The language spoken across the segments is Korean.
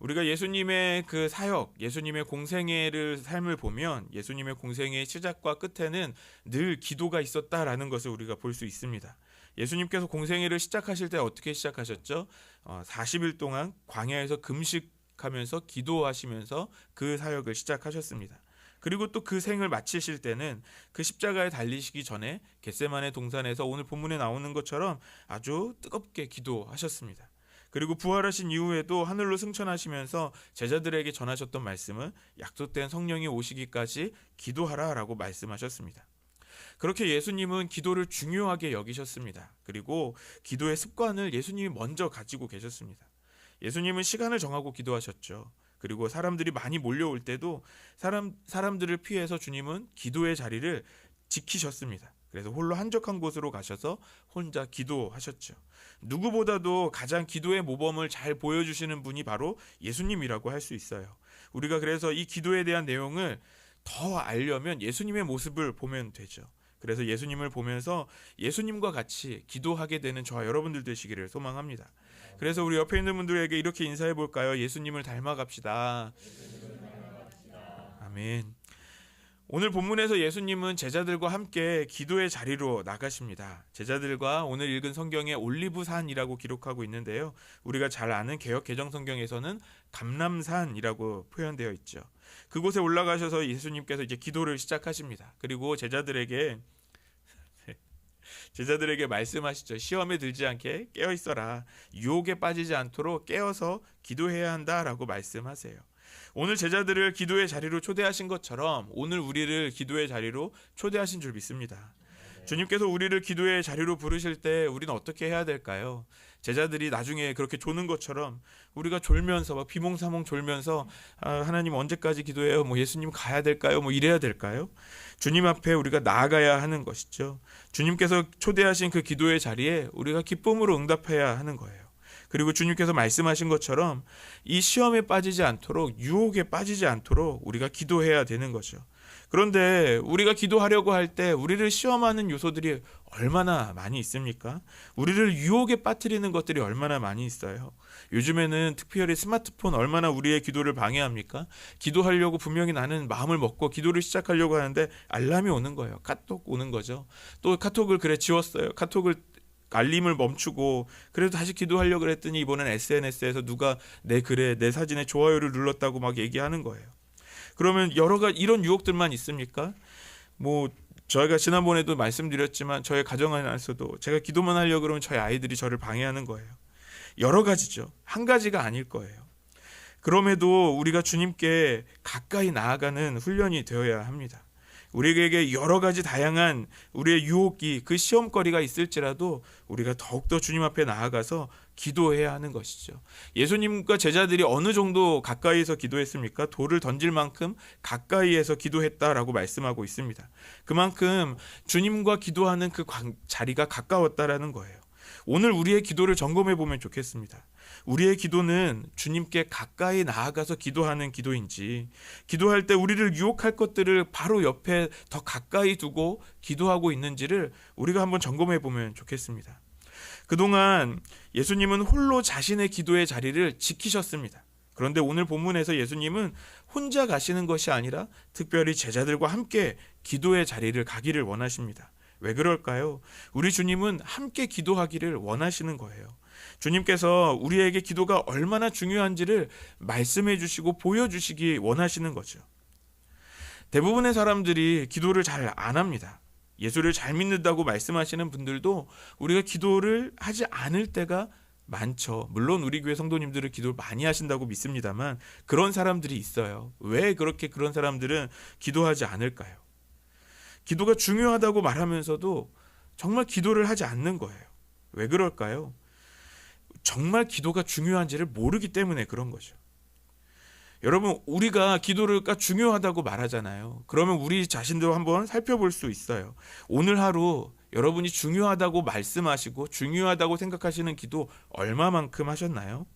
우리가 예수님의 그 사역, 예수님의 공생애를 삶을 보면 예수님의 공생애의 시작과 끝에는 늘 기도가 있었다라는 것을 우리가 볼 수 있습니다. 예수님께서 공생애를 시작하실 때 어떻게 시작하셨죠? 40일 동안 광야에서 금식하면서 기도하시면서 그 사역을 시작하셨습니다. 그리고 또 그 생을 마치실 때는 그 십자가에 달리시기 전에 겟세마네 동산에서 오늘 본문에 나오는 것처럼 아주 뜨겁게 기도하셨습니다. 그리고 부활하신 이후에도 하늘로 승천하시면서 제자들에게 전하셨던 말씀은 약속된 성령이 오시기까지 기도하라라고 말씀하셨습니다. 그렇게 예수님은 기도를 중요하게 여기셨습니다. 그리고 기도의 습관을 예수님이 먼저 가지고 계셨습니다. 예수님은 시간을 정하고 기도하셨죠. 그리고 사람들이 많이 몰려올 때도 사람들을 피해서 주님은 기도의 자리를 지키셨습니다. 그래서 홀로 한적한 곳으로 가셔서 혼자 기도하셨죠. 누구보다도 가장 기도의 모범을 잘 보여주시는 분이 바로 예수님이라고 할 수 있어요. 우리가 그래서 이 기도에 대한 내용을 더 알려면 예수님의 모습을 보면 되죠. 그래서 예수님을 보면서 예수님과 같이 기도하게 되는 저와 여러분들 되시기를 소망합니다. 그래서 우리 옆에 있는 분들에게 이렇게 인사해 볼까요? 예수님을 닮아갑시다. 아멘. 오늘 본문에서 예수님은 제자들과 함께 기도의 자리로 나가십니다. 제자들과 오늘 읽은 성경에 올리브산이라고 기록하고 있는데요. 우리가 잘 아는 개역 개정 성경에서는 감람산이라고 표현되어 있죠. 그곳에 올라가셔서 예수님께서 이제 기도를 시작하십니다. 그리고 제자들에게 말씀하시죠. 시험에 들지 않게 깨어 있어라. 유혹에 빠지지 않도록 깨어서 기도해야 한다라고 말씀하세요. 오늘 제자들을 기도의 자리로 초대하신 것처럼 오늘 우리를 기도의 자리로 초대하신 줄 믿습니다. 주님께서 우리를 기도의 자리로 부르실 때 우리는 어떻게 해야 될까요? 제자들이 나중에 그렇게 조는 것처럼 우리가 졸면서 막 비몽사몽 졸면서 하나님 언제까지 기도해요? 예수님 가야 될까요? 이래야 될까요? 주님 앞에 우리가 나아가야 하는 것이죠. 주님께서 초대하신 그 기도의 자리에 우리가 기쁨으로 응답해야 하는 거예요. 그리고 주님께서 말씀하신 것처럼 이 시험에 빠지지 않도록 유혹에 빠지지 않도록 우리가 기도해야 되는 거죠. 그런데 우리가 기도하려고 할 때 우리를 시험하는 요소들이 얼마나 많이 있습니까? 우리를 유혹에 빠뜨리는 것들이 얼마나 많이 있어요. 요즘에는 특별히 스마트폰 얼마나 우리의 기도를 방해합니까? 기도하려고 분명히 나는 마음을 먹고 기도를 시작하려고 하는데 알람이 오는 거예요. 카톡 오는 거죠. 또 카톡을 지웠어요. 카톡을 알림을 멈추고 그래도 다시 기도하려고 그랬더니 이번엔 SNS에서 누가 내 글에 내 사진에 좋아요를 눌렀다고 막 얘기하는 거예요. 그러면 여러 가지 이런 유혹들만 있습니까? 저희가 지난번에도 말씀드렸지만 저희 가정 안에서도 제가 기도만 하려고 그러면 저희 아이들이 저를 방해하는 거예요. 여러 가지죠. 한 가지가 아닐 거예요. 그럼에도 우리가 주님께 가까이 나아가는 훈련이 되어야 합니다. 우리에게 여러 가지 다양한 우리의 유혹이 그 시험거리가 있을지라도 우리가 더욱더 주님 앞에 나아가서 기도해야 하는 것이죠. 예수님과 제자들이 어느 정도 가까이에서 기도했습니까? 돌을 던질 만큼 가까이에서 기도했다라고 말씀하고 있습니다. 그만큼 주님과 기도하는 그 자리가 가까웠다라는 거예요. 오늘 우리의 기도를 점검해 보면 좋겠습니다. 우리의 기도는 주님께 가까이 나아가서 기도하는 기도인지, 기도할 때 우리를 유혹할 것들을 바로 옆에 더 가까이 두고 기도하고 있는지를 우리가 한번 점검해 보면 좋겠습니다. 그동안 예수님은 홀로 자신의 기도의 자리를 지키셨습니다. 그런데 오늘 본문에서 예수님은 혼자 가시는 것이 아니라 특별히 제자들과 함께 기도의 자리를 가기를 원하십니다. 왜 그럴까요? 우리 주님은 함께 기도하기를 원하시는 거예요. 주님께서 우리에게 기도가 얼마나 중요한지를 말씀해 주시고 보여주시기 원하시는 거죠. 대부분의 사람들이 기도를 잘 안 합니다. 예수를 잘 믿는다고 말씀하시는 분들도 우리가 기도를 하지 않을 때가 많죠. 물론 우리 교회 성도님들은 기도를 많이 하신다고 믿습니다만 그런 사람들이 있어요. 왜 그렇게 그런 사람들은 기도하지 않을까요? 기도가 중요하다고 말하면서도 정말 기도를 하지 않는 거예요. 왜 그럴까요? 정말 기도가 중요한지를 모르기 때문에 그런 거죠. 여러분, 우리가 기도가 중요하다고 말하잖아요. 그러면 우리 자신도 한번 살펴볼 수 있어요. 오늘 하루 여러분이 중요하다고 말씀하시고 중요하다고 생각하시는 기도 얼마만큼 하셨나요?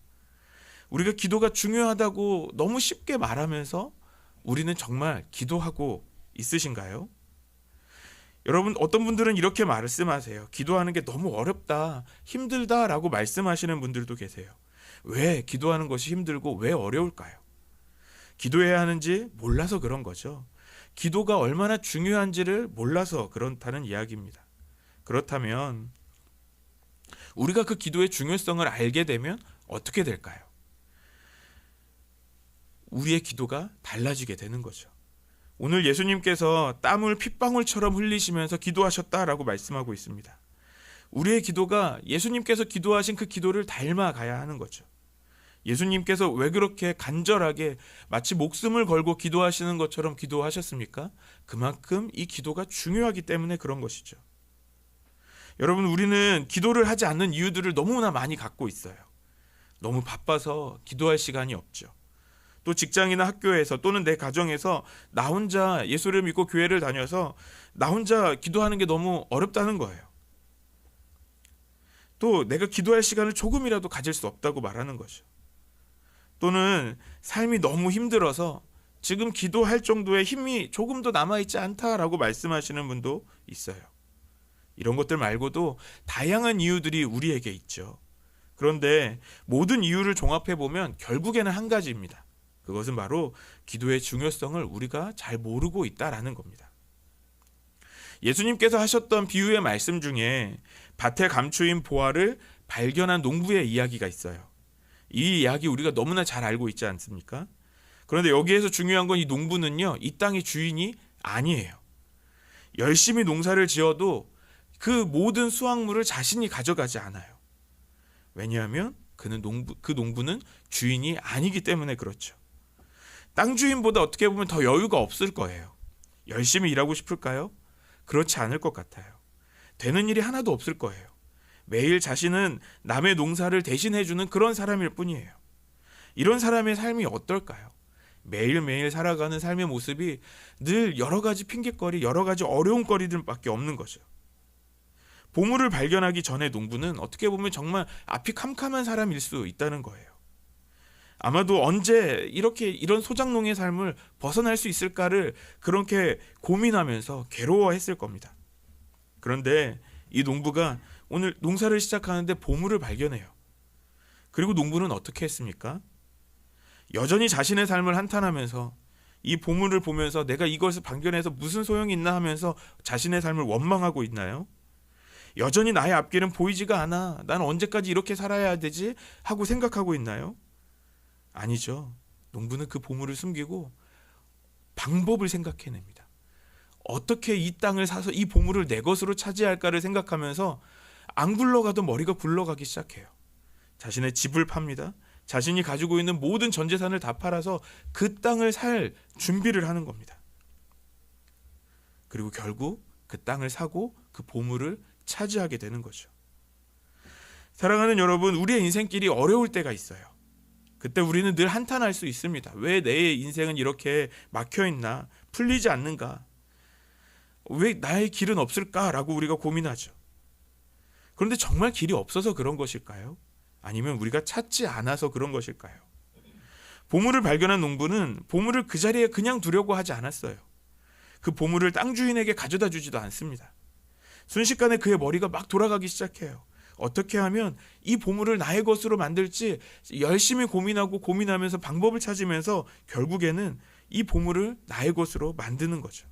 우리가 기도가 중요하다고 너무 쉽게 말하면서 우리는 정말 기도하고 있으신가요? 여러분, 어떤 분들은 이렇게 말씀하세요. 기도하는 게 너무 어렵다, 힘들다라고 말씀하시는 분들도 계세요. 왜 기도하는 것이 힘들고 왜 어려울까요? 기도해야 하는지 몰라서 그런 거죠. 기도가 얼마나 중요한지를 몰라서 그렇다는 이야기입니다. 그렇다면 우리가 그 기도의 중요성을 알게 되면 어떻게 될까요? 우리의 기도가 달라지게 되는 거죠. 오늘 예수님께서 땀을 핏방울처럼 흘리시면서 기도하셨다라고 말씀하고 있습니다. 우리의 기도가 예수님께서 기도하신 그 기도를 닮아가야 하는 거죠. 예수님께서 왜 그렇게 간절하게 마치 목숨을 걸고 기도하시는 것처럼 기도하셨습니까? 그만큼 이 기도가 중요하기 때문에 그런 것이죠. 여러분, 우리는 기도를 하지 않는 이유들을 너무나 많이 갖고 있어요. 너무 바빠서 기도할 시간이 없죠. 또 직장이나 학교에서 또는 내 가정에서 나 혼자 예수를 믿고 교회를 다녀서 나 혼자 기도하는 게 너무 어렵다는 거예요. 또 내가 기도할 시간을 조금이라도 가질 수 없다고 말하는 거죠. 또는 삶이 너무 힘들어서 지금 기도할 정도의 힘이 조금도 남아있지 않다라고 말씀하시는 분도 있어요. 이런 것들 말고도 다양한 이유들이 우리에게 있죠. 그런데 모든 이유를 종합해보면 결국에는 한 가지입니다. 그것은 바로 기도의 중요성을 우리가 잘 모르고 있다라는 겁니다. 예수님께서 하셨던 비유의 말씀 중에 밭에 감추인 보화를 발견한 농부의 이야기가 있어요. 이 이야기 우리가 너무나 잘 알고 있지 않습니까? 그런데 여기에서 중요한 건 이 농부는요, 이 땅의 주인이 아니에요. 열심히 농사를 지어도 그 모든 수확물을 자신이 가져가지 않아요. 왜냐하면 그 농부는 주인이 아니기 때문에 그렇죠. 땅 주인보다 어떻게 보면 더 여유가 없을 거예요. 열심히 일하고 싶을까요? 그렇지 않을 것 같아요. 되는 일이 하나도 없을 거예요. 매일 자신은 남의 농사를 대신해주는 그런 사람일 뿐이에요. 이런 사람의 삶이 어떨까요? 매일매일 살아가는 삶의 모습이 늘 여러 가지 핑계거리, 여러 가지 어려운 거리들밖에 없는 거죠. 보물을 발견하기 전에 농부는 어떻게 보면 정말 앞이 캄캄한 사람일 수 있다는 거예요. 아마도 언제 이런 소작농의 삶을 벗어날 수 있을까를 그렇게 고민하면서 괴로워했을 겁니다. 그런데 이 농부가 오늘 농사를 시작하는데 보물을 발견해요. 그리고 농부는 어떻게 했습니까? 여전히 자신의 삶을 한탄하면서 이 보물을 보면서 내가 이것을 발견해서 무슨 소용이 있나 하면서 자신의 삶을 원망하고 있나요? 여전히 나의 앞길은 보이지가 않아. 난 언제까지 이렇게 살아야 되지? 하고 생각하고 있나요? 아니죠. 농부는 그 보물을 숨기고 방법을 생각해냅니다. 어떻게 이 땅을 사서 이 보물을 내 것으로 차지할까를 생각하면서 안 굴러가도 머리가 굴러가기 시작해요. 자신의 집을 팝니다. 자신이 가지고 있는 모든 전 재산을 다 팔아서 그 땅을 살 준비를 하는 겁니다. 그리고 결국 그 땅을 사고 그 보물을 차지하게 되는 거죠. 사랑하는 여러분, 우리의 인생길이 어려울 때가 있어요. 그때 우리는 늘 한탄할 수 있습니다. 왜 내 인생은 이렇게 막혀있나? 풀리지 않는가? 왜 나의 길은 없을까라고 우리가 고민하죠. 그런데 정말 길이 없어서 그런 것일까요? 아니면 우리가 찾지 않아서 그런 것일까요? 보물을 발견한 농부는 보물을 그 자리에 그냥 두려고 하지 않았어요. 그 보물을 땅 주인에게 가져다 주지도 않습니다. 순식간에 그의 머리가 막 돌아가기 시작해요. 어떻게 하면 이 보물을 나의 것으로 만들지 열심히 고민하면서 방법을 찾으면서 결국에는 이 보물을 나의 것으로 만드는 거죠.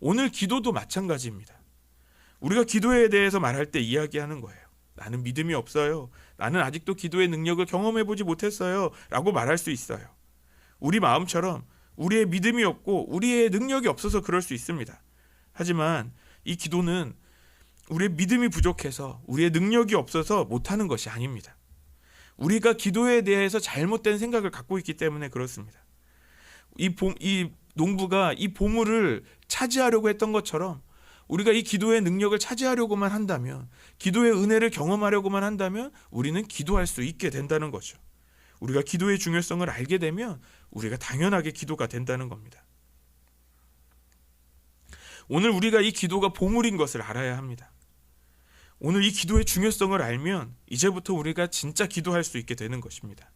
오늘 기도도 마찬가지입니다. 우리가 기도에 대해서 말할 때 이야기하는 거예요. 나는 믿음이 없어요. 나는 아직도 기도의 능력을 경험해보지 못했어요. 라고 말할 수 있어요. 우리 마음처럼 우리의 믿음이 없고 우리의 능력이 없어서 그럴 수 있습니다. 하지만 이 기도는 우리의 믿음이 부족해서 우리의 능력이 없어서 못하는 것이 아닙니다. 우리가 기도에 대해서 잘못된 생각을 갖고 있기 때문에 그렇습니다. 이 농부가 이 보물을 차지하려고 했던 것처럼 우리가 이 기도의 능력을 차지하려고만 한다면, 기도의 은혜를 경험하려고만 한다면 우리는 기도할 수 있게 된다는 거죠. 우리가 기도의 중요성을 알게 되면 우리가 당연하게 기도가 된다는 겁니다. 오늘 우리가 이 기도가 보물인 것을 알아야 합니다. 오늘 이 기도의 중요성을 알면 이제부터 우리가 진짜 기도할 수 있게 되는 것입니다.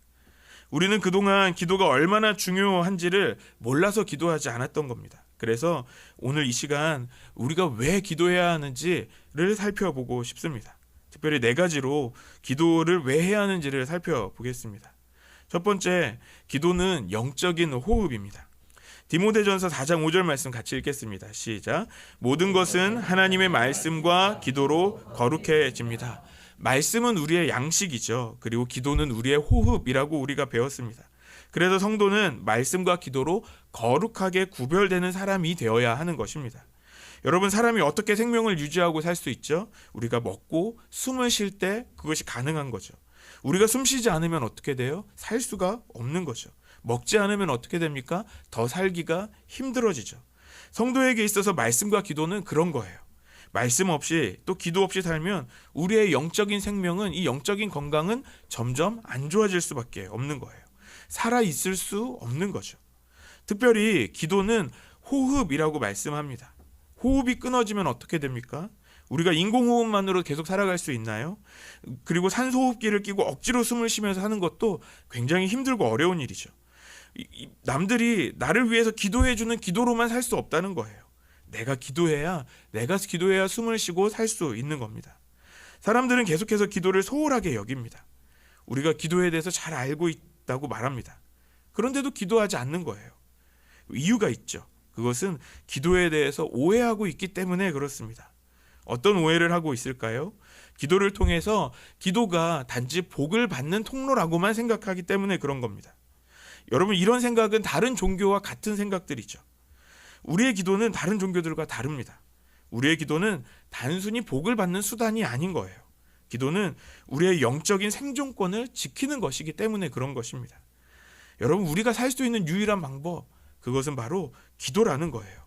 우리는 그동안 기도가 얼마나 중요한지를 몰라서 기도하지 않았던 겁니다. 그래서 오늘 이 시간 우리가 왜 기도해야 하는지를 살펴보고 싶습니다. 특별히 4가지로 기도를 왜 해야 하는지를 살펴보겠습니다. 첫 번째, 기도는 영적인 호흡입니다. 디모데전서 4장 5절 말씀 같이 읽겠습니다. 시작. 모든 것은 하나님의 말씀과 기도로 거룩해집니다. 말씀은 우리의 양식이죠. 그리고 기도는 우리의 호흡이라고 우리가 배웠습니다. 그래서 성도는 말씀과 기도로 거룩하게 구별되는 사람이 되어야 하는 것입니다. 여러분, 사람이 어떻게 생명을 유지하고 살 수 있죠? 우리가 먹고 숨을 쉴 때 그것이 가능한 거죠. 우리가 숨 쉬지 않으면 어떻게 돼요? 살 수가 없는 거죠. 먹지 않으면 어떻게 됩니까? 더 살기가 힘들어지죠. 성도에게 있어서 말씀과 기도는 그런 거예요. 말씀 없이 또 기도 없이 살면 우리의 영적인 생명은, 이 영적인 건강은 점점 안 좋아질 수밖에 없는 거예요. 살아있을 수 없는 거죠. 특별히 기도는 호흡이라고 말씀합니다. 호흡이 끊어지면 어떻게 됩니까? 우리가 인공호흡만으로 계속 살아갈 수 있나요? 그리고 산소호흡기를 끼고 억지로 숨을 쉬면서 하는 것도 굉장히 힘들고 어려운 일이죠. 남들이 나를 위해서 기도해주는 기도로만 살 수 없다는 거예요. 내가 기도해야 숨을 쉬고 살 수 있는 겁니다. 사람들은 계속해서 기도를 소홀하게 여깁니다. 우리가 기도에 대해서 잘 알고 있다고 말합니다. 그런데도 기도하지 않는 거예요. 이유가 있죠. 그것은 기도에 대해서 오해하고 있기 때문에 그렇습니다. 어떤 오해를 하고 있을까요? 기도를 통해서 기도가 단지 복을 받는 통로라고만 생각하기 때문에 그런 겁니다. 여러분, 이런 생각은 다른 종교와 같은 생각들이죠. 우리의 기도는 다른 종교들과 다릅니다. 우리의 기도는 단순히 복을 받는 수단이 아닌 거예요. 기도는 우리의 영적인 생존권을 지키는 것이기 때문에 그런 것입니다. 여러분, 우리가 살 수 있는 유일한 방법, 그것은 바로 기도라는 거예요.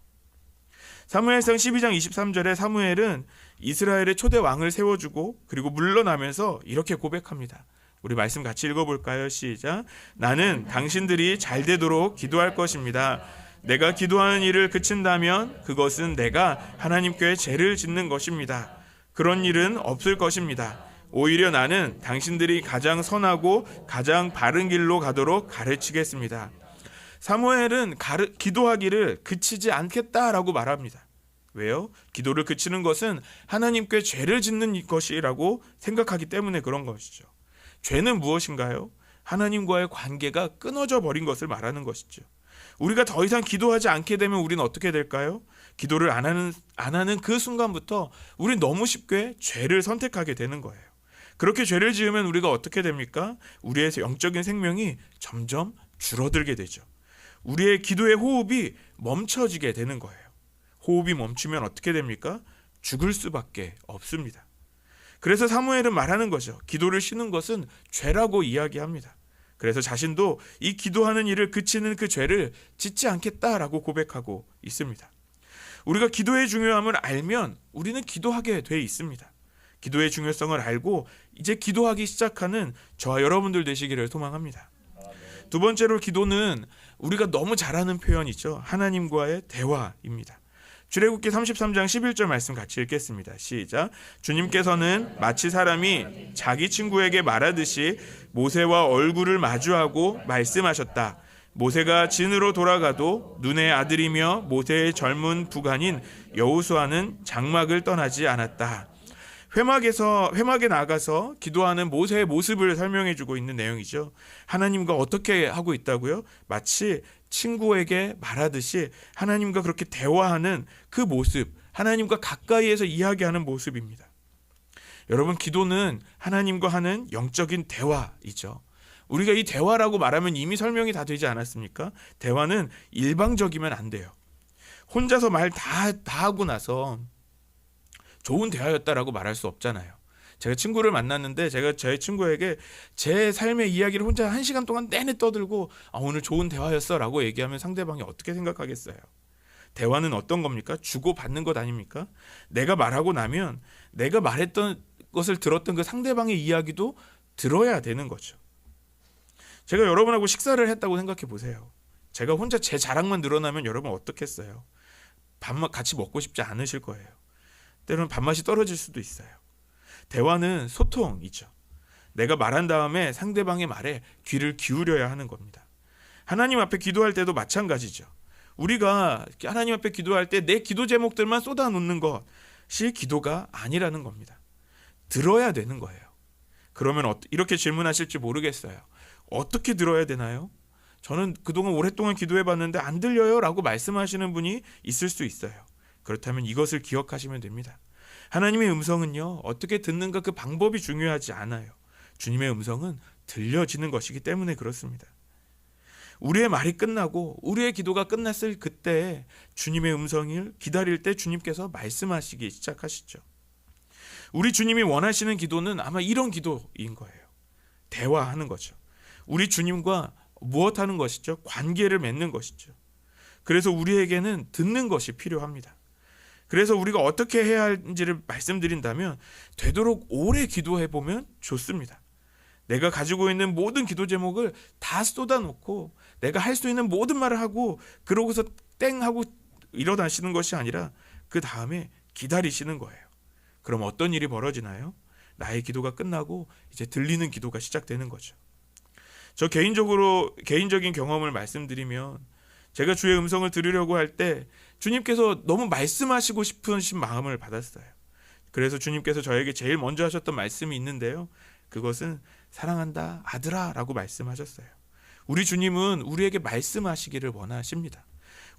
사무엘상 12장 23절에 사무엘은 이스라엘의 초대 왕을 세워주고 그리고 물러나면서 이렇게 고백합니다. 우리 말씀 같이 읽어볼까요? 시작. 나는 당신들이 잘 되도록 기도할 것입니다. 내가 기도하는 일을 그친다면 그것은 내가 하나님께 죄를 짓는 것입니다. 그런 일은 없을 것입니다. 오히려 나는 당신들이 가장 선하고 가장 바른 길로 가도록 가르치겠습니다. 사무엘은 기도하기를 그치지 않겠다라고 말합니다. 왜요? 기도를 그치는 것은 하나님께 죄를 짓는 것이라고 생각하기 때문에 그런 것이죠. 죄는 무엇인가요? 하나님과의 관계가 끊어져 버린 것을 말하는 것이죠. 우리가 더 이상 기도하지 않게 되면 우리는 어떻게 될까요? 기도를 안 하는 그 순간부터 우리는 너무 쉽게 죄를 선택하게 되는 거예요. 그렇게 죄를 지으면 우리가 어떻게 됩니까? 우리의 영적인 생명이 점점 줄어들게 되죠. 우리의 기도의 호흡이 멈춰지게 되는 거예요. 호흡이 멈추면 어떻게 됩니까? 죽을 수밖에 없습니다. 그래서 사무엘은 말하는 거죠. 기도를 쉬는 것은 죄라고 이야기합니다. 그래서 자신도 이 기도하는 일을 그치는 그 죄를 짓지 않겠다라고 고백하고 있습니다. 우리가 기도의 중요함을 알면 우리는 기도하게 돼 있습니다. 기도의 중요성을 알고 이제 기도하기 시작하는 저와 여러분들 되시기를 소망합니다. 두 번째로, 기도는 우리가 너무 잘하는 표현이죠. 하나님과의 대화입니다. 출애굽기 33장 11절 말씀 같이 읽겠습니다. 시작. 주님께서는 마치 사람이 자기 친구에게 말하듯이 모세와 얼굴을 마주하고 말씀하셨다. 모세가 진으로 돌아가도 눈의 아들이며 모세의 젊은 부관인 여호수아는 장막을 떠나지 않았다. 회막에 나가서 기도하는 모세의 모습을 설명해주고 있는 내용이죠. 하나님과 어떻게 하고 있다고요? 마치 친구에게 말하듯이 하나님과 그렇게 대화하는 그 모습, 하나님과 가까이에서 이야기하는 모습입니다. 여러분, 기도는 하나님과 하는 영적인 대화이죠. 우리가 이 대화라고 말하면 이미 설명이 다 되지 않았습니까? 대화는 일방적이면 안 돼요. 혼자서 말 다 하고 나서 좋은 대화였다라고 말할 수 없잖아요. 제가 친구를 만났는데 제가 제 친구에게 제 삶의 이야기를 혼자 1시간 동안 내내 떠들고 오늘 좋은 대화였어 라고 얘기하면 상대방이 어떻게 생각하겠어요? 대화는 어떤 겁니까? 주고받는 것 아닙니까? 내가 말하고 나면 내가 말했던 것을 들었던 그 상대방의 이야기도 들어야 되는 거죠. 제가 여러분하고 식사를 했다고 생각해 보세요. 제가 혼자 제 자랑만 늘어나면 여러분 어떻겠어요? 밥만 같이 먹고 싶지 않으실 거예요. 때로는 밥맛이 떨어질 수도 있어요. 대화는 소통이죠. 내가 말한 다음에 상대방의 말에 귀를 기울여야 하는 겁니다. 하나님 앞에 기도할 때도 마찬가지죠. 우리가 하나님 앞에 기도할 때 내 기도 제목들만 쏟아놓는 것이 기도가 아니라는 겁니다. 들어야 되는 거예요. 그러면 이렇게 질문하실지 모르겠어요. 어떻게 들어야 되나요? 저는 그동안 오랫동안 기도해봤는데 안 들려요 라고 말씀하시는 분이 있을 수 있어요. 그렇다면 이것을 기억하시면 됩니다. 하나님의 음성은요, 어떻게 듣는가 그 방법이 중요하지 않아요. 주님의 음성은 들려지는 것이기 때문에 그렇습니다. 우리의 말이 끝나고 우리의 기도가 끝났을 그때 주님의 음성을 기다릴 때 주님께서 말씀하시기 시작하시죠. 우리 주님이 원하시는 기도는 아마 이런 기도인 거예요. 대화하는 거죠. 우리 주님과 무엇 하는 것이죠? 관계를 맺는 것이죠. 그래서 우리에게는 듣는 것이 필요합니다. 그래서 우리가 어떻게 해야 하는지를 말씀드린다면 되도록 오래 기도해보면 좋습니다. 내가 가지고 있는 모든 기도 제목을 다 쏟아놓고 내가 할 수 있는 모든 말을 하고 그러고서 땡 하고 일어나시는 것이 아니라 그 다음에 기다리시는 거예요. 그럼 어떤 일이 벌어지나요? 나의 기도가 끝나고 이제 들리는 기도가 시작되는 거죠. 저 개인적인 경험을 말씀드리면 제가 주의 음성을 들으려고 할 때 주님께서 너무 말씀하시고 싶으신 마음을 받았어요. 그래서 주님께서 저에게 제일 먼저 하셨던 말씀이 있는데요. 그것은 사랑한다 아들아 라고 말씀하셨어요. 우리 주님은 우리에게 말씀하시기를 원하십니다.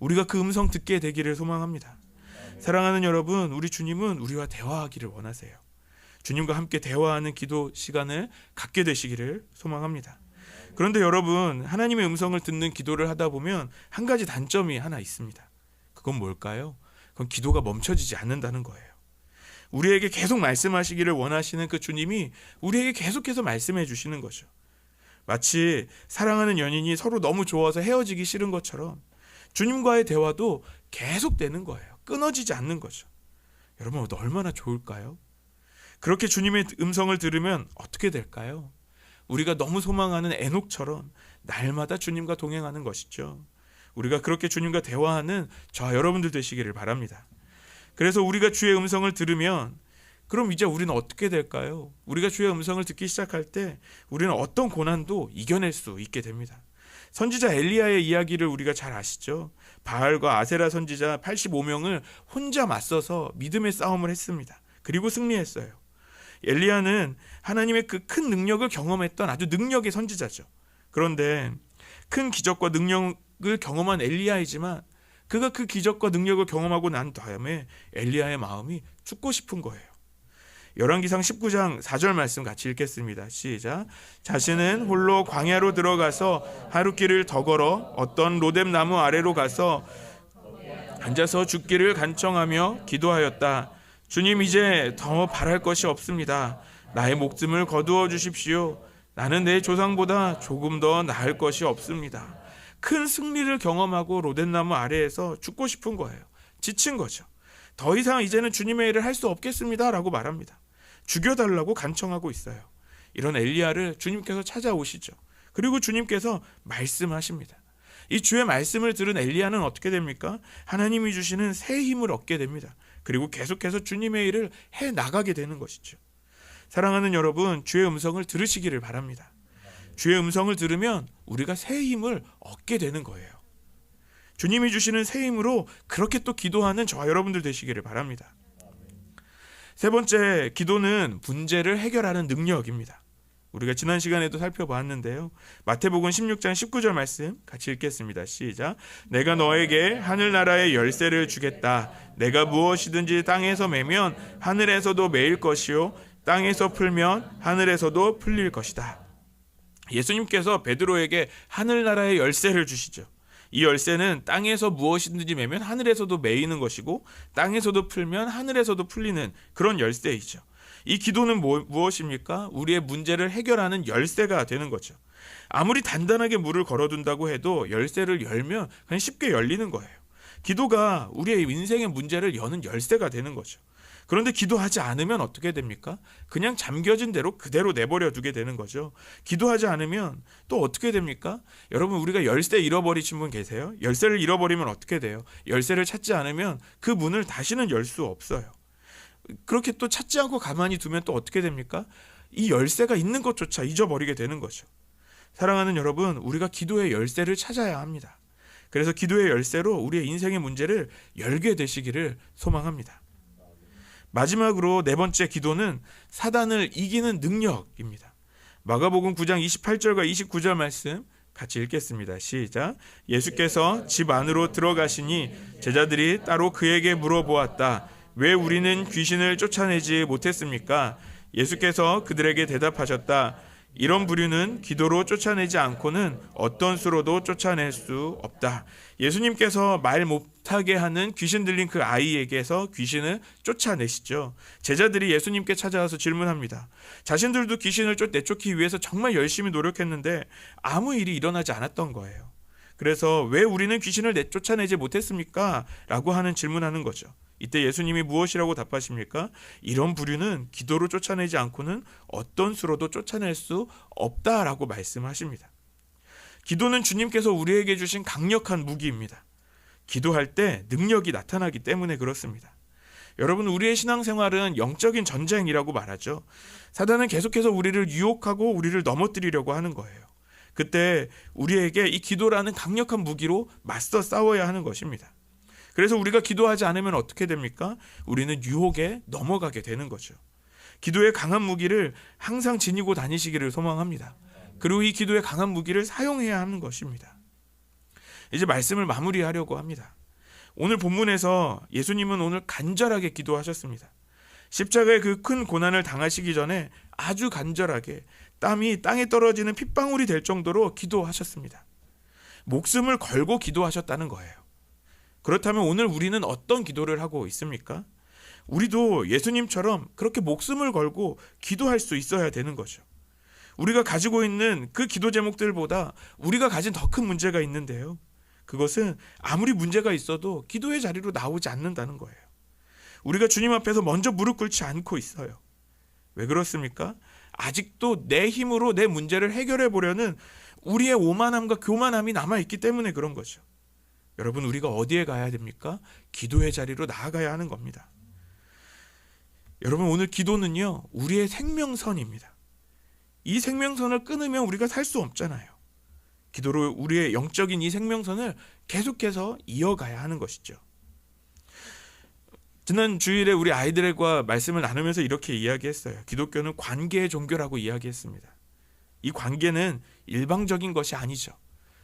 우리가 그 음성 듣게 되기를 소망합니다. 사랑하는 여러분, 우리 주님은 우리와 대화하기를 원하세요. 주님과 함께 대화하는 기도 시간을 갖게 되시기를 소망합니다. 그런데 여러분, 하나님의 음성을 듣는 기도를 하다 보면 한 가지 단점이 하나 있습니다. 그건 뭘까요? 그건 기도가 멈춰지지 않는다는 거예요. 우리에게 계속 말씀하시기를 원하시는 그 주님이 우리에게 계속해서 말씀해 주시는 거죠. 마치 사랑하는 연인이 서로 너무 좋아서 헤어지기 싫은 것처럼 주님과의 대화도 계속되는 거예요. 끊어지지 않는 거죠. 여러분, 얼마나 좋을까요? 그렇게 주님의 음성을 들으면 어떻게 될까요? 우리가 너무 소망하는 에녹처럼 날마다 주님과 동행하는 것이죠. 우리가 그렇게 주님과 대화하는 저와 여러분들 되시기를 바랍니다. 그래서 우리가 주의 음성을 들으면 그럼 이제 우리는 어떻게 될까요? 우리가 주의 음성을 듣기 시작할 때 우리는 어떤 고난도 이겨낼 수 있게 됩니다. 선지자 엘리야의 이야기를 우리가 잘 아시죠? 바알과 아세라 선지자 85명을 혼자 맞서서 믿음의 싸움을 했습니다. 그리고 승리했어요. 엘리야는 하나님의 그 큰 능력을 경험했던 아주 능력의 선지자죠. 그런데 큰 기적과 능력을 경험한 엘리야이지만 그가 그 기적과 능력을 경험하고 난 다음에 엘리야의 마음이 죽고 싶은 거예요. 열왕기상 19장 4절 말씀 같이 읽겠습니다. 시작. 자신은 홀로 광야로 들어가서 하룻길을 더 걸어 어떤 로뎀 나무 아래로 가서 앉아서 죽기를 간청하며 기도하였다. 주님, 이제 더 바랄 것이 없습니다. 나의 목숨을 거두어 주십시오. 나는 내 조상보다 조금 더 나을 것이 없습니다. 큰 승리를 경험하고 로뎀나무 아래에서 죽고 싶은 거예요. 지친 거죠. 더 이상 이제는 주님의 일을 할 수 없겠습니다 라고 말합니다. 죽여달라고 간청하고 있어요. 이런 엘리야를 주님께서 찾아오시죠. 그리고 주님께서 말씀하십니다. 이 주의 말씀을 들은 엘리야는 어떻게 됩니까? 하나님이 주시는 새 힘을 얻게 됩니다. 그리고 계속해서 주님의 일을 해나가게 되는 것이죠. 사랑하는 여러분, 주의 음성을 들으시기를 바랍니다. 주의 음성을 들으면 우리가 새 힘을 얻게 되는 거예요. 주님이 주시는 새 힘으로 그렇게 또 기도하는 저와 여러분들 되시기를 바랍니다. 세 번째, 기도는 문제를 해결하는 능력입니다. 우리가 지난 시간에도 살펴보았는데요. 마태복음 16장 19절 말씀 같이 읽겠습니다. 시작. 내가 너에게 하늘나라의 열쇠를 주겠다. 내가 무엇이든지 땅에서 매면 하늘에서도 매일 것이요 땅에서 풀면 하늘에서도 풀릴 것이다. 예수님께서 베드로에게 하늘나라의 열쇠를 주시죠. 이 열쇠는 땅에서 무엇이든지 매면 하늘에서도 매이는 것이고 땅에서도 풀면 하늘에서도 풀리는 그런 열쇠이죠. 이 기도는 무엇입니까? 우리의 문제를 해결하는 열쇠가 되는 거죠. 아무리 단단하게 물을 걸어둔다고 해도 열쇠를 열면 그냥 쉽게 열리는 거예요. 기도가 우리의 인생의 문제를 여는 열쇠가 되는 거죠. 그런데 기도하지 않으면 어떻게 됩니까? 그냥 잠겨진 대로 그대로 내버려 두게 되는 거죠. 기도하지 않으면 또 어떻게 됩니까? 여러분, 우리가 열쇠 잃어버리신 분 계세요? 열쇠를 잃어버리면 어떻게 돼요? 열쇠를 찾지 않으면 그 문을 다시는 열 수 없어요. 그렇게 또 찾지 않고 가만히 두면 또 어떻게 됩니까? 이 열쇠가 있는 것조차 잊어버리게 되는 거죠. 사랑하는 여러분, 우리가 기도의 열쇠를 찾아야 합니다. 그래서 기도의 열쇠로 우리의 인생의 문제를 열게 되시기를 소망합니다. 마지막으로 네 번째 기도는 사단을 이기는 능력입니다. 마가복음 9장 28절과 29절 말씀 같이 읽겠습니다. 시작. 예수께서 집 안으로 들어가시니 제자들이 따로 그에게 물어보았다. 왜 우리는 귀신을 쫓아내지 못했습니까? 예수께서 그들에게 대답하셨다. 이런 부류는 기도로 쫓아내지 않고는 어떤 수로도 쫓아낼 수 없다. 예수님께서 말 못하게 하는 귀신 들린 그 아이에게서 귀신을 쫓아내시죠. 제자들이 예수님께 찾아와서 질문합니다. 자신들도 귀신을 내쫓기 위해서 정말 열심히 노력했는데 아무 일이 일어나지 않았던 거예요. 그래서 왜 우리는 귀신을 쫓아내지 못했습니까? 라고 하는 질문하는 거죠. 이때 예수님이 무엇이라고 답하십니까? 이런 부류는 기도로 쫓아내지 않고는 어떤 수로도 쫓아낼 수 없다라고 말씀하십니다. 기도는 주님께서 우리에게 주신 강력한 무기입니다. 기도할 때 능력이 나타나기 때문에 그렇습니다. 여러분, 우리의 신앙생활은 영적인 전쟁이라고 말하죠. 사단은 계속해서 우리를 유혹하고 우리를 넘어뜨리려고 하는 거예요. 그때 우리에게 이 기도라는 강력한 무기로 맞서 싸워야 하는 것입니다. 그래서 우리가 기도하지 않으면 어떻게 됩니까? 우리는 유혹에 넘어가게 되는 거죠. 기도의 강한 무기를 항상 지니고 다니시기를 소망합니다. 그리고 이 기도의 강한 무기를 사용해야 하는 것입니다. 이제 말씀을 마무리하려고 합니다. 오늘 본문에서 예수님은 오늘 간절하게 기도하셨습니다. 십자가의 그 큰 고난을 당하시기 전에 아주 간절하게 땀이 땅에 떨어지는 핏방울이 될 정도로 기도하셨습니다. 목숨을 걸고 기도하셨다는 거예요. 그렇다면 오늘 우리는 어떤 기도를 하고 있습니까? 우리도 예수님처럼 그렇게 목숨을 걸고 기도할 수 있어야 되는 거죠. 우리가 가지고 있는 그 기도 제목들보다 우리가 가진 더 큰 문제가 있는데요. 그것은 아무리 문제가 있어도 기도의 자리로 나오지 않는다는 거예요. 우리가 주님 앞에서 먼저 무릎 꿇지 않고 있어요. 왜 그렇습니까? 아직도 내 힘으로 내 문제를 해결해 보려는 우리의 오만함과 교만함이 남아있기 때문에 그런 거죠. 여러분, 우리가 어디에 가야 됩니까? 기도의 자리로 나아가야 하는 겁니다. 여러분, 오늘 기도는요, 우리의 생명선입니다. 이 생명선을 끊으면 우리가 살 수 없잖아요. 기도로 우리의 영적인 이 생명선을 계속해서 이어가야 하는 것이죠. 지난 주일에 우리 아이들과 말씀을 나누면서 이렇게 이야기했어요. 기독교는 관계의 종교라고 이야기했습니다. 이 관계는 일방적인 것이 아니죠.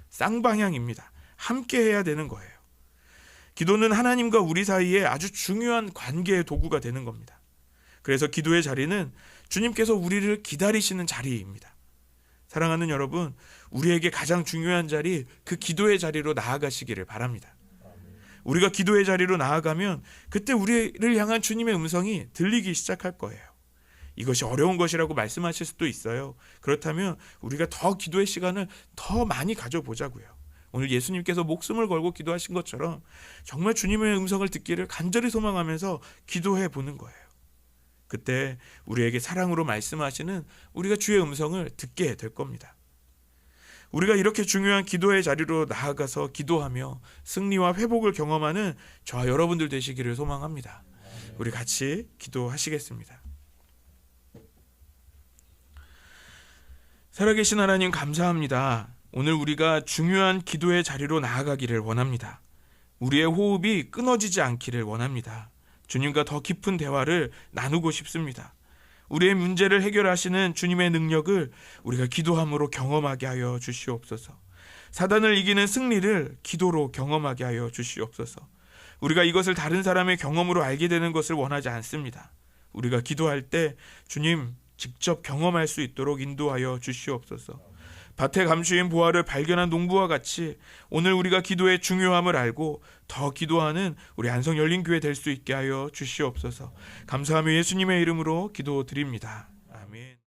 쌍방향입니다. 함께 해야 되는 거예요. 기도는 하나님과 우리 사이에 아주 중요한 관계의 도구가 되는 겁니다. 그래서 기도의 자리는 주님께서 우리를 기다리시는 자리입니다. 사랑하는 여러분, 우리에게 가장 중요한 자리, 그 기도의 자리로 나아가시기를 바랍니다. 우리가 기도의 자리로 나아가면 그때 우리를 향한 주님의 음성이 들리기 시작할 거예요. 이것이 어려운 것이라고 말씀하실 수도 있어요. 그렇다면 우리가 더 기도의 시간을 더 많이 가져보자고요. 오늘 예수님께서 목숨을 걸고 기도하신 것처럼 정말 주님의 음성을 듣기를 간절히 소망하면서 기도해 보는 거예요. 그때 우리에게 사랑으로 말씀하시는 우리가 주의 음성을 듣게 될 겁니다. 우리가 이렇게 중요한 기도의 자리로 나아가서 기도하며 승리와 회복을 경험하는 저와 여러분들 되시기를 소망합니다. 우리 같이 기도하시겠습니다. 살아계신 하나님, 감사합니다. 오늘 우리가 중요한 기도의 자리로 나아가기를 원합니다. 우리의 호흡이 끊어지지 않기를 원합니다. 주님과 더 깊은 대화를 나누고 싶습니다. 우리의 문제를 해결하시는 주님의 능력을 우리가 기도함으로 경험하게 하여 주시옵소서. 사단을 이기는 승리를 기도로 경험하게 하여 주시옵소서. 우리가 이것을 다른 사람의 경험으로 알게 되는 것을 원하지 않습니다. 우리가 기도할 때 주님 직접 경험할 수 있도록 인도하여 주시옵소서. 밭에 감추인 보화를 발견한 농부와 같이 오늘 우리가 기도의 중요함을 알고 더 기도하는 우리 안성 열린교회 될 수 있게 하여 주시옵소서. 감사하며 예수님의 이름으로 기도드립니다. 아멘.